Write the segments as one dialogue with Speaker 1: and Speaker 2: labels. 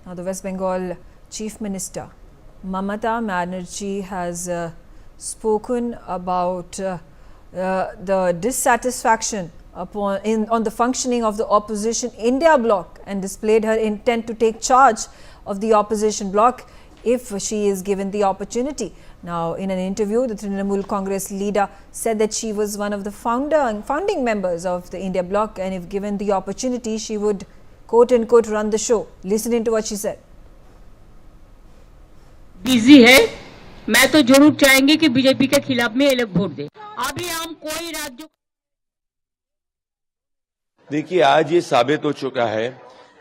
Speaker 1: Now, the West Bengal Chief Minister Mamata Banerjee has spoken about the dissatisfaction on the functioning of the opposition India bloc and displayed her intent to take charge of the opposition bloc if she is given the opportunity. Now, in an interview, the Trinamool Congress leader said that she was one of the founding members of the India bloc, and if given the opportunity, she would quote unquote run the show. Listen into what she said.
Speaker 2: Busy है, मैं तो जरूर चाहेंगे कि BJP के खिलाफ में ये लोग वोट दे। अभी हम कोई राज्य
Speaker 3: देखिए, आज ये साबित हो चुका है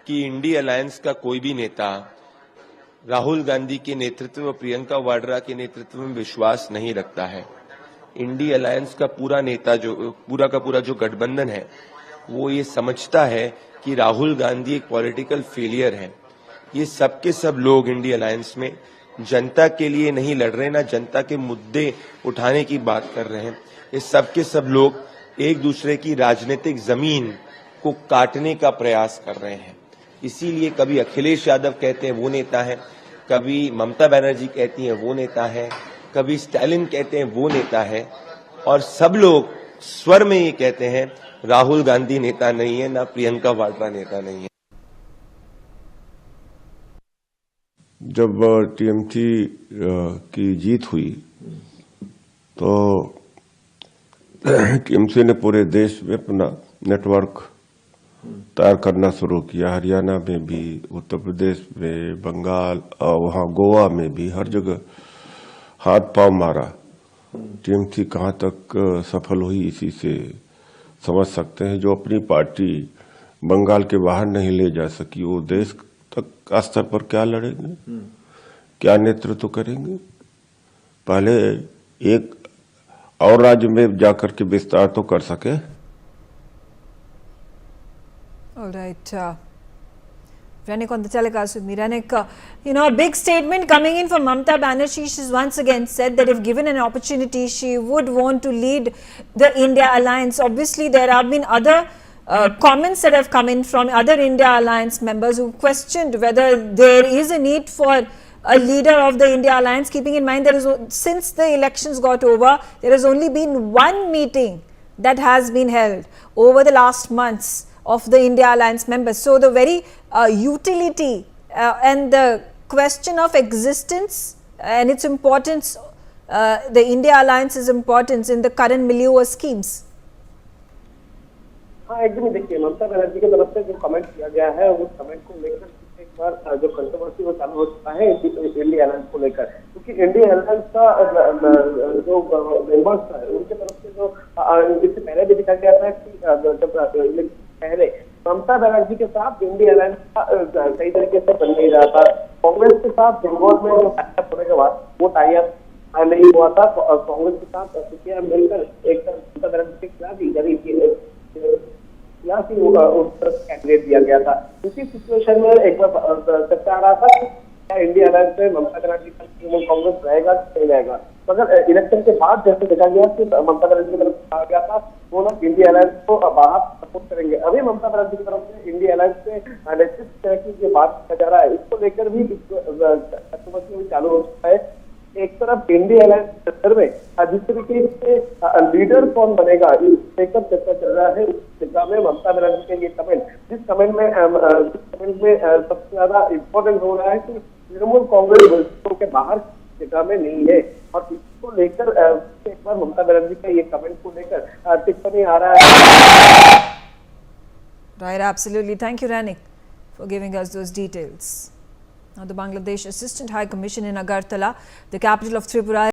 Speaker 3: कि इंडी अलायंस का कोई भी नेता राहुल गांधी के नेतृत्व व प्रियंका वाड्रा के नेतृत्व में विश्वास नहीं रखता है। इंडी अलायंस का पूरा नेता का पूरा जो गठबंधन है वो ये समझता है कि राहुल गांधी एक पॉलिटिकल फेलियर है। ये सब के सब लोग इंडी अलायंस में जनता के लिए नहीं लड़ रहे, ना जनता के मुद्दे उठाने की बात कर रहे हैं। ये सब के सब लोग एक दूसरे की राजनीतिक जमीन को काटने का प्रयास कर रहे हैं। इसीलिए कभी अखिलेश यादव कहते हैं वो नेता है, कभी ममता बनर्जी कहती हैं वो नेता है, कभी स्टालिन कहते हैं वो नेता है, और सब लोग स्वर में ये कहते हैं राहुल गांधी नेता नहीं है, ना प्रियंका वाड्रा नेता नहीं है।
Speaker 4: जब टीएमसी की जीत हुई तो टीएमसी ने पूरे देश में अपना नेटवर्क तैयार करना शुरू किया। हरियाणा में भी, उत्तर प्रदेश में, बंगाल और वहाँ गोवा में भी हर जगह हाथ पांव मारा। टीएमसी कहाँ तक सफल हुई इसी से समझ सकते हैं। जो अपनी पार्टी बंगाल के बाहर नहीं ले जा सकी, वो देश तक स्तर पर क्या लड़ेंगे, क्या नेतृत्व करेंगे। पहले एक और राज्य में जाकर के विस्तार तो कर सके।
Speaker 1: All right. Ranik on the telecast with me. Ranik, a big statement coming in from Mamata Banerjee. She's once again said that if given an opportunity, she would want to lead the India Alliance. Obviously, there have been other comments that have come in from other India Alliance members who questioned whether there is a need for a leader of the India Alliance, keeping in mind since the elections got over, there has only been one meeting that has been held over the last months of the India Alliance members. So the very utility and the question of existence and its importance, the India Alliance's importance in the current milieu or schemes.
Speaker 5: हाँ, एकदम देखिए, ममता बनर्जी की तरफ से जो comment किया गया है उस कमेंट को लेकर एक बार जो कंट्रोवर्सी वो चालू हो चुका है इंडिया अलायंस को लेकर, क्योंकि इंडिया अलायंस का जो मेंबर्स है उनके तरफ से जो इससे पहले भी दिखा गया था कि जब पहले ममता बनर्जी के साथ इंडिया अलायंस का सही तरीके से बन नहीं रहा था। कांग्रेस के साथ बंगाल में जो टाइप होने के बाद वो टाइप नहीं हुआ था। कांग्रेस के साथ सीपीआई मिलकर एक ममता बनर्जी के खिलाफ कैंडिडेट दिया गया था। इसी सिचुएशन में एक बार चर्चा आ रहा था कि क्या इंडिया अलायंस में ममता बनर्जी का तृणमूल कांग्रेस रहेगा कि नहीं रहेगा। मगर इलेक्शन के बाद जैसे देखा गया कि ममता बनर्जी की तरफ कहा गया था वो लोग इंडिया अलायंस को बाहर सपोर्ट करेंगे। अभी ममता बनर्जी की तरफ से इंडिया अलायंस से निश्चित तरह की जो बात किया जा रहा है, इसको लेकर भी कंट्रोवर्सी चालू हो चुका है। एक तरफ इंडिया अलायंस में जिस तरीके से लीडर कौन बनेगा इस लेकर चर्चा चल रहा है, उस चर्चा में ममता बनर्जी के ये कमेंट, जिस कमेंट में सबसे ज्यादा इम्पोर्टेंट हो रहा है कि तृणमूल कांग्रेस के बाहर जगह में नहीं है, और इसको लेकर एक बार ममता बनर्जी का ये कमेंट को लेकर टिप्पणी आ रहा है।
Speaker 1: Right, absolutely. Thank you, Ranik, for giving us those details. Now, the Bangladesh Assistant High Commission in Agartala, the capital of Tripura,